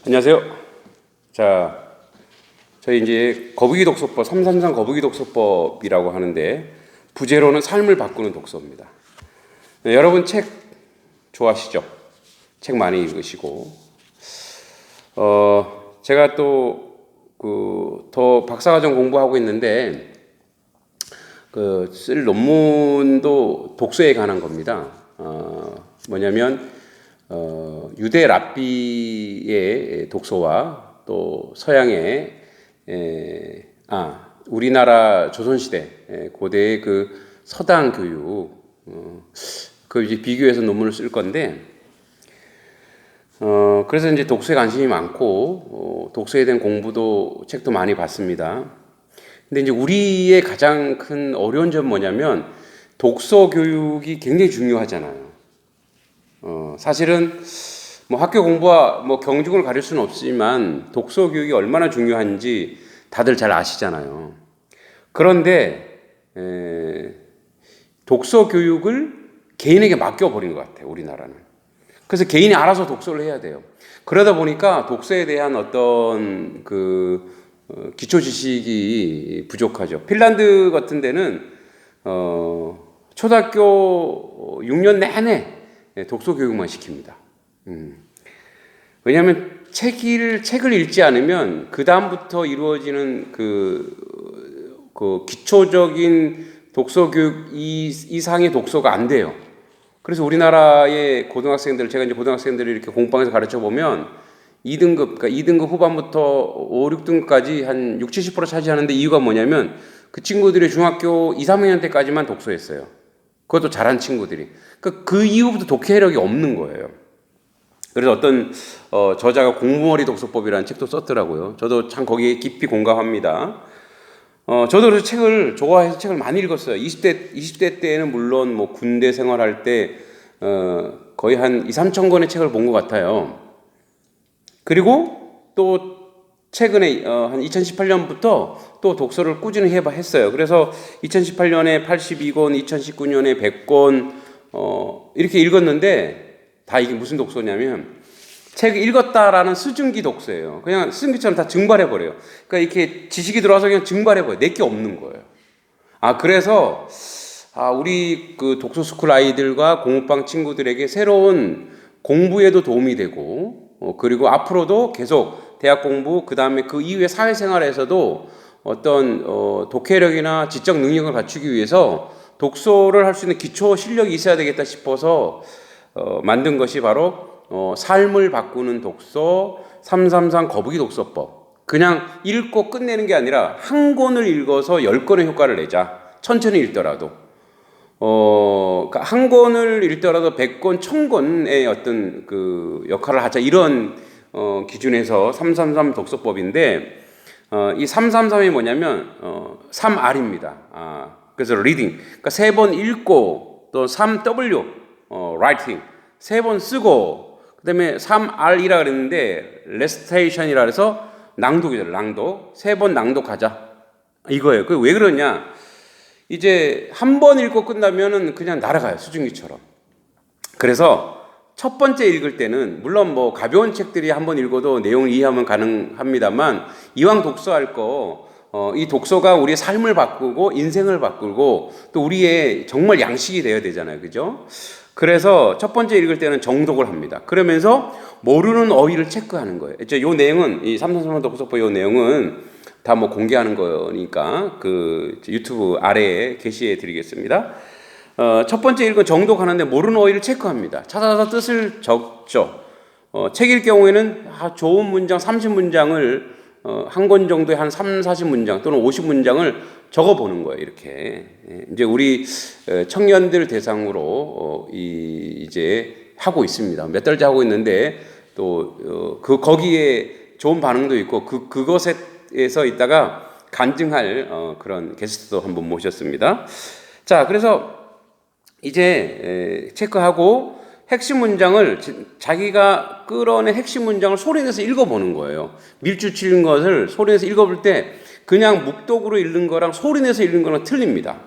안녕하세요. 자, 저희 이제 거북이 독서법, 333 거북이 독서법이라고 하는데 부제로는 삶을 바꾸는 독서입니다. 네, 여러분 책 좋아하시죠? 책 많이 읽으시고, 제가 또 더 박사과정 공부하고 있는데 쓸 논문도 독서에 관한 겁니다. 뭐냐면 유대 랍비의 독서와 또 서양의 우리나라 조선시대 고대의 그 서당 교육 그 이제 비교해서 논문을 쓸 건데 그래서 이제 독서에 관심이 많고 독서에 대한 공부도 책도 많이 봤습니다. 근데 이제 우리의 가장 큰 어려운 점은 뭐냐면 독서 교육이 굉장히 중요하잖아요. 사실은 뭐 학교 공부와 뭐 경중을 가릴 수는 없지만 독서 교육이 얼마나 중요한지 다들 잘 아시잖아요. 그런데 독서 교육을 개인에게 맡겨버린 것 같아요, 우리나라는. 그래서 개인이 알아서 독서를 해야 돼요. 그러다 보니까 독서에 대한 어떤 기초 지식이 부족하죠. 핀란드 같은 데는 초등학교 6년 내내 독서 교육만 시킵니다. 왜냐하면 책을 읽지 않으면 그 다음부터 이루어지는 기초적인 독서 교육 이상의 독서가 안 돼요. 그래서 우리나라의 고등학생들, 제가 이제 고등학생들을 이렇게 공방에서 가르쳐 보면 2등급, 그러니까 2등급 후반부터 5, 6등급까지 한 60, 70% 차지하는데 이유가 뭐냐면 그 친구들이 중학교 2, 3학년 때까지만 독서했어요. 그것도 잘한 친구들이. 그 이후부터 독해력이 없는 거예요. 그래서 어떤 저자가 공부머리 독서법이라는 책도 썼더라고요. 저도 참 거기에 깊이 공감합니다. 저도 그래서 책을 좋아해서 책을 많이 읽었어요. 20대 때에는 물론 뭐 군대 생활할 때 거의 한 2, 3천 권의 책을 본 것 같아요. 그리고 또 최근에 한 2018년부터 또 독서를 꾸준히 했어요. 그래서 2018년에 82권, 2019년에 100권 이렇게 읽었는데 다 이게 무슨 독서냐면 책을 읽었다라는 수증기 독서예요. 그냥 수증기처럼 다 증발해버려요. 그러니까 이렇게 지식이 들어와서 그냥 증발해버려요. 내게 없는 거예요. 그래서 우리 그 독서 스쿨 아이들과 공부방 친구들에게 새로운 공부에도 도움이 되고 그리고 앞으로도 계속 대학 공부 그 다음에 그 이후의 사회생활에서도 어떤 독해력이나 지적 능력을 갖추기 위해서 독서를 할 수 있는 기초 실력이 있어야 되겠다 싶어서 만든 것이 바로 삶을 바꾸는 독서 333 거북이 독서법. 그냥 읽고 끝내는 게 아니라 한 권을 읽어서 10권의 효과를 내자. 천천히 읽더라도. 한 권을 읽더라도 100권, 1000권의 어떤 역할을 하자. 이런 기준에서 333 독서법인데 이 333이 뭐냐면 3R입니다. 그래서 reading. 그러니까 3번 읽고 또 3W writing. 3번 쓰고 그다음에 3R이라 그랬는데 recitation이라 해서 낭독이죠. 낭독. 3번 낭독하자. 이거예요. 그 왜 그러냐? 이제 한 번 읽고 끝나면은 그냥 날아가요. 수증기처럼. 그래서 첫 번째 읽을 때는 물론 뭐 가벼운 책들이 한 번 읽어도 내용을 이해하면 가능합니다만 이왕 독서할 이 독서가 우리의 삶을 바꾸고 인생을 바꾸고 또 우리의 정말 양식이 되어야 되잖아요. 그죠? 그래서 첫 번째 읽을 때는 정독을 합니다. 그러면서 모르는 어휘를 체크하는 거예요. 이 내용은 이 333 독서법 이 내용은 다 뭐 공개하는 거니까 유튜브 아래에 게시해 드리겠습니다. 첫 번째 읽은 정독하는데 모르는 어휘를 체크합니다. 찾아서 뜻을 적죠. 책일 경우에는 좋은 문장 30문장을 한 권 정도에 한 40문장 또는 50문장을 적어보는 거예요. 이렇게 이제 우리 청년들 대상으로 이제 하고 있습니다. 몇 달째 하고 있는데 또 거기에 좋은 반응도 있고 그것에서 있다가 간증할 그런 게스트도 한번 모셨습니다. 자, 그래서 이제 체크하고 핵심 문장을 자기가 끌어낸 핵심 문장을 소리내서 읽어보는 거예요. 밀주치는 것을 소리내서 읽어볼 때 그냥 묵독으로 읽는 거랑 소리내서 읽는 거랑 틀립니다.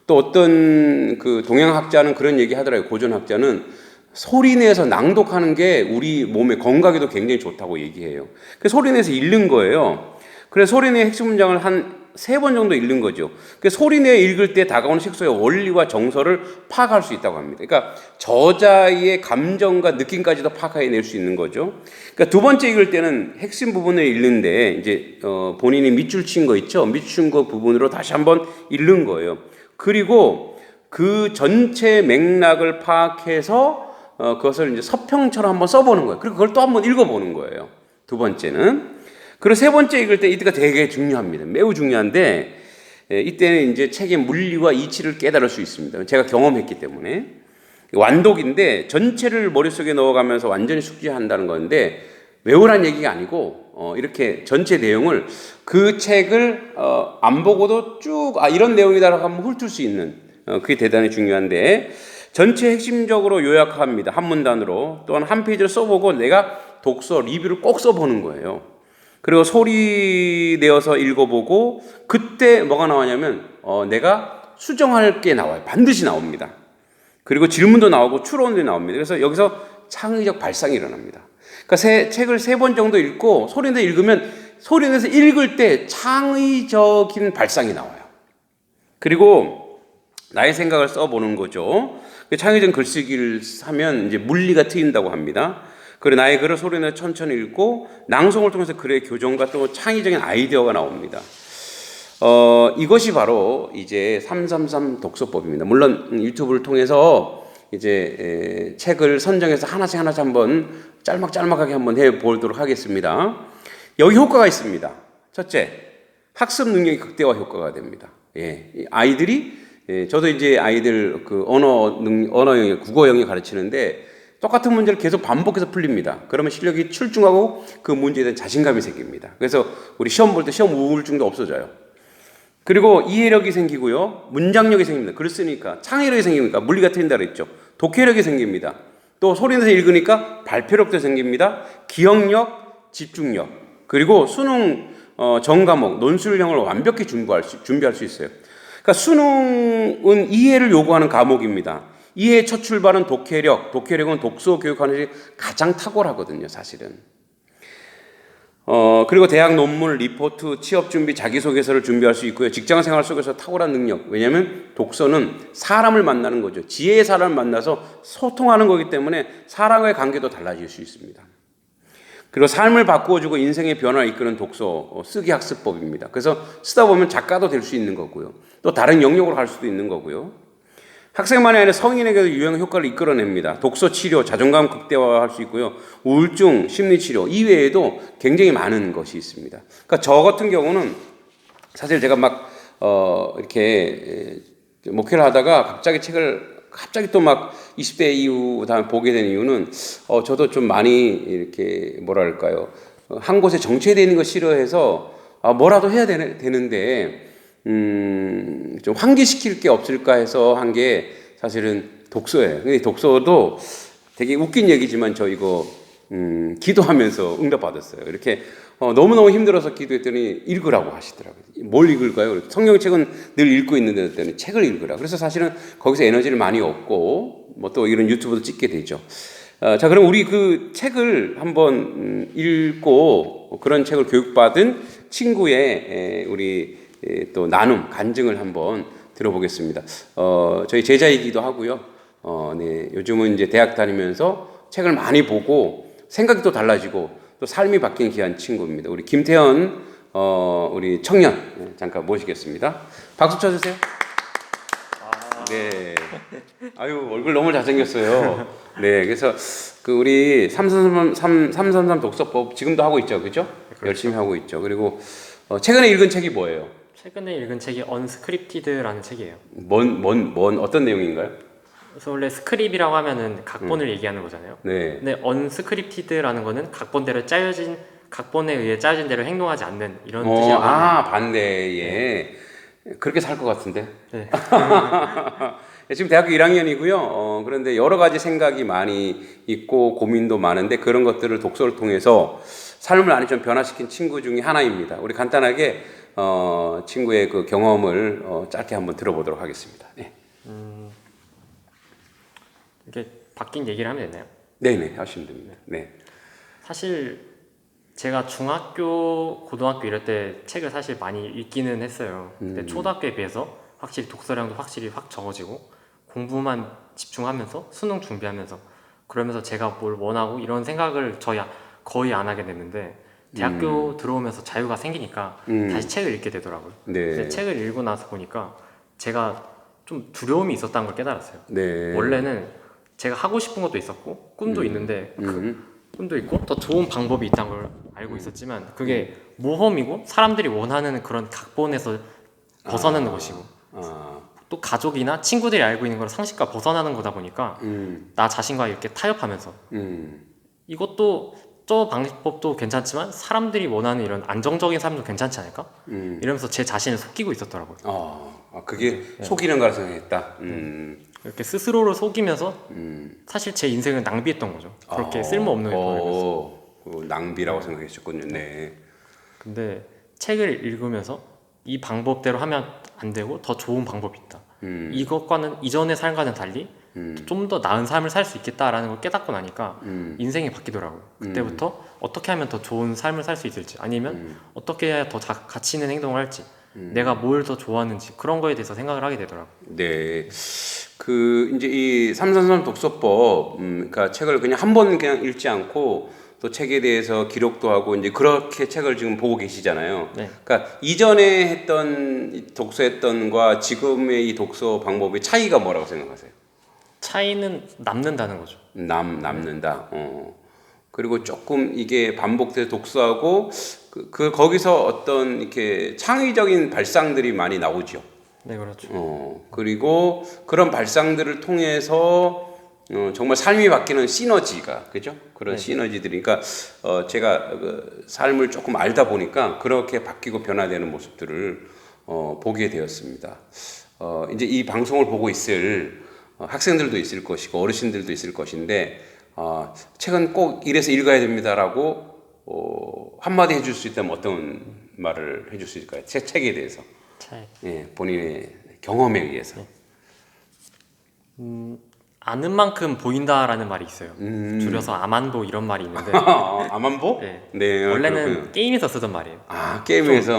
또 어떤 동양학자는 그런 얘기 하더라고요. 고전학자는 소리 내서 낭독하는 게 우리 몸의 건강에도 굉장히 좋다고 얘기해요. 그 소리 내서 읽는 거예요. 그래서 소리 내 핵심 문장을 한 3번 정도 읽는 거죠. 그 소리 내 읽을 때 다가오는 식소의 원리와 정서를 파악할 수 있다고 합니다. 그러니까 저자의 감정과 느낌까지도 파악해낼 수 있는 거죠. 그러니까 두 번째 읽을 때는 핵심 부분을 읽는데 이제 본인이 밑줄 친 거 있죠. 밑줄 친 거 부분으로 다시 한번 읽는 거예요. 그리고 그 전체 맥락을 파악해서 그것을 이제 서평처럼 한번 써보는 거예요. 그리고 그걸 또 한번 읽어보는 거예요. 두 번째는. 그리고 세 번째 읽을 때 이때가 되게 중요합니다. 매우 중요한데 이때는 이제 책의 물리와 이치를 깨달을 수 있습니다. 제가 경험했기 때문에. 완독인데 전체를 머릿속에 넣어가면서 완전히 숙지한다는 건데 외우란 얘기가 아니고 이렇게 전체 내용을 그 책을 안 보고도 쭉 이런 내용이다라고 한번 훑을 수 있는 그게 대단히 중요한데 전체 핵심적으로 요약합니다. 한 문단으로. 또한 한 페이지를 써보고 내가 독서 리뷰를 꼭 써보는 거예요. 그리고 소리 내어서 읽어보고 그때 뭐가 나오냐면 내가 수정할 게 나와요. 반드시 나옵니다. 그리고 질문도 나오고 추론도 나옵니다. 그래서 여기서 창의적 발상이 일어납니다. 그러니까 책을 3번 정도 읽고 소리 내서 읽으면 소리 내서 읽을 때 창의적인 발상이 나와요. 그리고 나의 생각을 써보는 거죠. 창의적인 글쓰기를 하면 이제 물리가 트인다고 합니다. 그리고 나의 글을 소리 내서 천천히 읽고 낭송을 통해서 글의 교정과 또 창의적인 아이디어가 나옵니다. 이것이 바로 이제 333 독서법입니다. 물론 유튜브를 통해서 이제 책을 선정해서 하나씩 한번 짤막짤막하게 한번 해보도록 하겠습니다. 여기 효과가 있습니다. 첫째, 학습 능력이 극대화 효과가 됩니다. 아이들이 저도 이제 아이들 그 언어 영역, 국어 영역 가르치는데 똑같은 문제를 계속 반복해서 풀립니다. 그러면 실력이 출중하고 그 문제에 대한 자신감이 생깁니다. 그래서 우리 시험 볼 때 시험 우울증도 없어져요. 그리고 이해력이 생기고요. 문장력이 생깁니다. 글 쓰니까. 창의력이 생깁니까? 물리가 트인다 그랬죠. 독해력이 생깁니다. 또 소리 내서 읽으니까 발표력도 생깁니다. 기억력, 집중력. 그리고 수능 전과목, 논술형을 완벽히 준비할 수 있어요. 그러니까 수능은 이해를 요구하는 과목입니다. 이해의 첫 출발은 독해력은 독서 교육하는 데 가장 탁월하거든요, 사실은. 그리고 대학 논문, 리포트, 취업 준비, 자기소개서를 준비할 수 있고요. 직장 생활 속에서 탁월한 능력. 왜냐하면 독서는 사람을 만나는 거죠. 지혜의 사람을 만나서 소통하는 거기 때문에 사람과의 관계도 달라질 수 있습니다. 그리고 삶을 바꾸어주고 인생의 변화를 이끄는 독서, 쓰기 학습법입니다. 그래서 쓰다 보면 작가도 될 수 있는 거고요. 또 다른 영역으로 갈 수도 있는 거고요. 학생만이 아니라 성인에게도 유용 효과를 이끌어냅니다. 독서 치료, 자존감 극대화할 수 있고요. 우울증, 심리 치료 이외에도 굉장히 많은 것이 있습니다. 그러니까 저 같은 경우는 사실 제가 막 이렇게 목회를 하다가 갑자기 또 막 20대 이후 다음에 보게 된 이유는 저도 좀 많이 이렇게 뭐랄까요, 한 곳에 정체되어 있는 거 싫어해서 뭐라도 해야 되는데 좀 환기시킬 게 없을까 해서 한 게 사실은 독서예요. 근데 독서도 되게 웃긴 얘기지만 저 이거 기도하면서 응답받았어요. 이렇게 너무너무 힘들어서 기도했더니 읽으라고 하시더라고요. 뭘 읽을까요? 성경책은 늘 읽고 있는데 했더니 책을 읽으라. 그래서 사실은 거기서 에너지를 많이 얻고 뭐 또 이런 유튜브도 찍게 되죠. 자, 그럼 우리 그 책을 한번 읽고 그런 책을 교육받은 친구의 우리 또 나눔, 간증을 한번 들어보겠습니다. 저희 제자이기도 하고요. 네, 요즘은 이제 대학 다니면서 책을 많이 보고 생각이 또 달라지고 또 삶이 바뀐 귀한 친구입니다. 우리 김태현 우리 청년 잠깐 모시겠습니다. 박수 쳐주세요. 네. 아유, 얼굴 너무 잘생겼어요. 네, 그래서 그 우리 333 독서법 지금도 하고 있죠, 그죠? 그렇죠. 열심히 하고 있죠. 그리고 최근에 읽은 책이 뭐예요? 최근에 읽은 책이 언스크립티드라는 책이에요. 어떤 내용인가요? 그래서 원래 스크립이라고 하면은 각본을 얘기하는 거잖아요. 네. 근데 언스크립티드라는 거는 각본에 의해 짜여진 대로 행동하지 않는 이런 뜻이라고 합니다. 반대에. 네. 그렇게 살 것 같은데. 네. 지금 대학교 1학년이고요. 그런데 여러 가지 생각이 많이 있고 고민도 많은데 그런 것들을 독서를 통해서 삶을 많이 좀 변화시킨 친구 중에 하나입니다. 우리 간단하게 친구의 그 경험을 짧게 한번 들어보도록 하겠습니다. 네. 이게 바뀐 얘기를 하면 되나요? 네네, 하시면 됩니다. 네. 사실 제가 중학교, 고등학교 이럴 때 책을 사실 많이 읽기는 했어요. 근데 초등학교에 비해서 확실히 독서량도 확실히 확 적어지고 공부만 집중하면서 수능 준비하면서 그러면서 제가 뭘 원하고 이런 생각을 거의 안 하게 됐는데 대학교 들어오면서 자유가 생기니까 다시 책을 읽게 되더라고요. 근데 네. 책을 읽고 나서 보니까 제가 좀 두려움이 있었다는 걸 깨달았어요. 네. 원래는 제가 하고 싶은 것도 있었고 꿈도 있는데 꿈도 있고 더 좋은 방법이 있다는 걸 알고 있었지만 그게 모험이고 사람들이 원하는 그런 각본에서 벗어나는 것이고 또 가족이나 친구들이 알고 있는 걸 상식과 벗어나는 거다 보니까 나 자신과 이렇게 타협하면서 이것도 저 방법도 괜찮지만 사람들이 원하는 이런 안정적인 삶도 괜찮지 않을까? 이러면서 제 자신을 속이고 있었더라고요. 그게 속이는 거라 생각했다. 이렇게 스스로를 속이면서 사실 제 인생을 낭비했던 거죠. 그렇게 쓸모없는 걸 보내면서. 낭비라고 생각하셨군요. 네. 근데 책을 읽으면서 이 방법대로 하면 안 되고 더 좋은 방법이 있다. 이것과는 이전의 삶과는 달리 좀 더 나은 삶을 살 수 있겠다라는 걸 깨닫고 나니까 인생이 바뀌더라고요. 그때부터 어떻게 하면 더 좋은 삶을 살 수 있을지 아니면 어떻게 해야 더 가치 있는 행동을 할지 내가 뭘 더 좋아하는지 그런 거에 대해서 생각을 하게 되더라고요. 네. 이제 이 333 독서법, 그러니까 책을 그냥 한 번 그냥 읽지 않고 또 책에 대해서 기록도 하고 이제 그렇게 책을 지금 보고 계시잖아요. 네. 그러니까 이전에 독서했던과 지금의 이 독서 방법의 차이가 뭐라고 생각하세요? 차이는 남는다는 거죠. 남는다. 그리고 조금 이게 반복돼서 독서하고 거기서 어떤 이렇게 창의적인 발상들이 많이 나오죠. 네, 그렇죠. 그리고 그런 발상들을 통해서 정말 삶이 바뀌는 시너지가, 그죠? 그런 시너지들이, 그러니까 제가 그 삶을 조금 알다 보니까 그렇게 바뀌고 변화되는 모습들을 보게 되었습니다. 이제 이 방송을 보고 있을 학생들도 있을 것이고 어르신들도 있을 것인데 책은 꼭 이래서 읽어야 됩니다라고 한마디 해줄 수 있다면 어떤 말을 해줄 수 있을까요? 책에 대해서. 예, 본인의 경험에 의해서. 아는 만큼 보인다라는 말이 있어요. 줄여서 아만보 이런 말이 있는데 아만보? 네. 네, 원래는 그렇군요. 게임에서 쓰던 말이에요. 게임에서.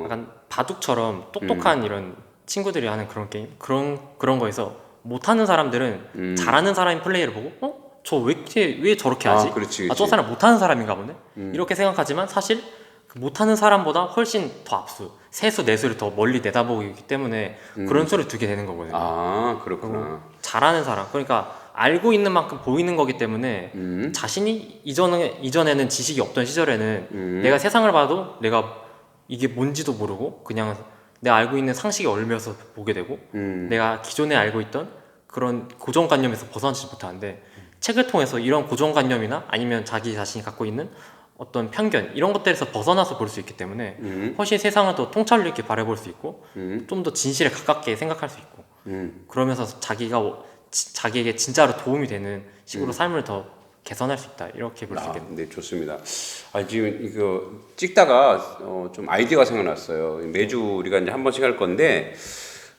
약간 바둑처럼 똑똑한 이런 친구들이 하는 그런 게임 그런 거에서 못하는 사람들은 잘하는 사람이 플레이를 보고 저 왜 저렇게 하지? 그렇지. 저 사람 못하는 사람인가 보네. 이렇게 생각하지만 사실 그 못하는 사람보다 훨씬 더 앞수 세수 내수를 더 멀리 내다보기 때문에 그런 수를 두게 되는 거거든요. 그렇구나. 잘하는 사람 그러니까 알고 있는 만큼 보이는 거기 때문에 자신이 이전에는 지식이 없던 시절에는 내가 세상을 봐도 내가 이게 뭔지도 모르고 그냥 내가 알고 있는 상식에 얽매여서 보게 되고 내가 기존에 알고 있던 그런 고정관념에서 벗어나지 못하는데 책을 통해서 이런 고정관념이나 아니면 자기 자신이 갖고 있는 어떤 편견 이런 것들에서 벗어나서 볼 수 있기 때문에 훨씬 세상을 더 통찰력 있게 바라볼 수 있고 좀 더 진실에 가깝게 생각할 수 있고 그러면서 자기에게 진짜로 도움이 되는 식으로 삶을 더 개선할 수 있다 이렇게 볼 수 있겠네요. 네, 좋습니다. 지금 이거 찍다가 좀 아이디어가 생각났어요. 매주 우리가 이제 한 번씩 할 건데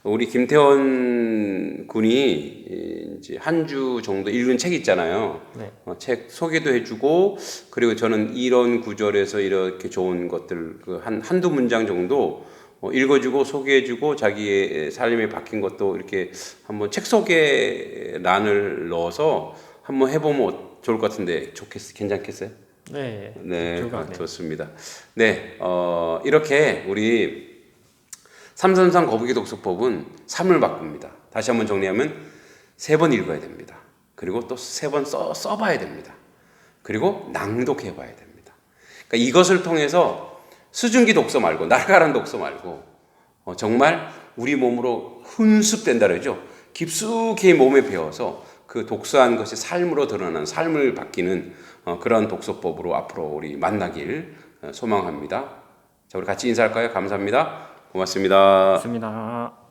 우리 김태원 군이 이제 한 주 정도 읽은 책 있잖아요. 네. 책 소개도 해주고 그리고 저는 이런 구절에서 이렇게 좋은 것들 한두 문장 정도 읽어주고 소개해주고 자기의 삶에 바뀐 것도 이렇게 한번 책 소개란을 넣어서 한번 해보면 좋을 것 같은데 괜찮겠어요? 네, 네, 좋습니다. 네, 이렇게 우리 333 거북이 독서법은 삶을 바꿉니다. 다시 한번 정리하면 3번 읽어야 됩니다. 그리고 또 3번 써봐야 됩니다. 그리고 낭독해봐야 됩니다. 그러니까 이것을 통해서 수증기 독서 말고 날카로운 독서 말고 정말 우리 몸으로 훈습된다 그러죠. 깊숙이 몸에 배워서 그 독서한 것이 삶으로 드러나는 삶을 바뀌는 그런 독서법으로 앞으로 우리 만나길 소망합니다. 자, 우리 같이 인사할까요? 감사합니다. 고맙습니다. 고맙습니다.